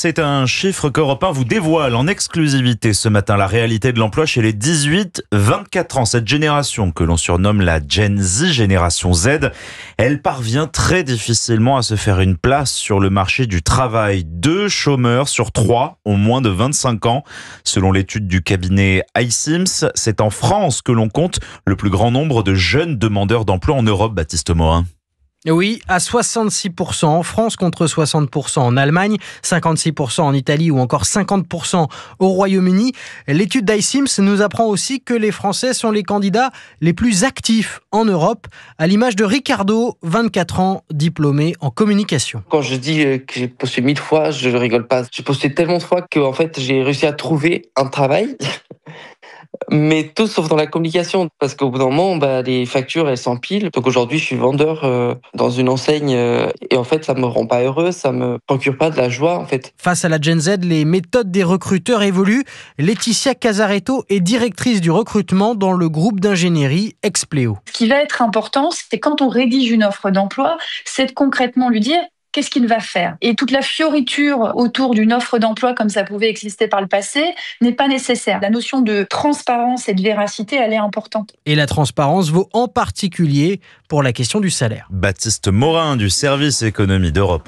C'est un chiffre qu'Europe 1 vous dévoile en exclusivité ce matin, la réalité de l'emploi chez les 18-24 ans. Cette génération que l'on surnomme la Gen Z, génération Z, elle parvient très difficilement à se faire une place sur le marché du travail. 2 chômeurs sur 3 ont moins de 25 ans. Selon l'étude du cabinet iCIMS, c'est en France que l'on compte le plus grand nombre de jeunes demandeurs d'emploi en Europe, Baptiste Morin. Oui, à 66% en France contre 60% en Allemagne, 56% en Italie ou encore 50% au Royaume-Uni. L'étude d'iCIMS nous apprend aussi que les Français sont les candidats les plus actifs en Europe, à l'image de Ricardo, 24 ans, diplômé en communication. Quand je dis que j'ai postulé 1000 fois, je ne rigole pas. J'ai postulé tellement de fois que en fait, j'ai réussi à trouver un travail. Mais tout sauf dans la communication, parce qu'au bout d'un moment, les factures, elles s'empilent. Donc aujourd'hui, je suis vendeur dans une enseigne et en fait, ça me rend pas heureux, ça me procure pas de la joie en fait. Face à la Gen Z, les méthodes des recruteurs évoluent. Laetitia Casaretto est directrice du recrutement dans le groupe d'ingénierie Expléo. Ce qui va être important, c'est quand on rédige une offre d'emploi, c'est de concrètement lui dire qu'est-ce qu'il va faire. Et toute la fioriture autour d'une offre d'emploi comme ça pouvait exister par le passé n'est pas nécessaire. La notion de transparence et de véracité, elle est importante. Et la transparence vaut en particulier pour la question du salaire. Baptiste Morin du service économie d'Europe.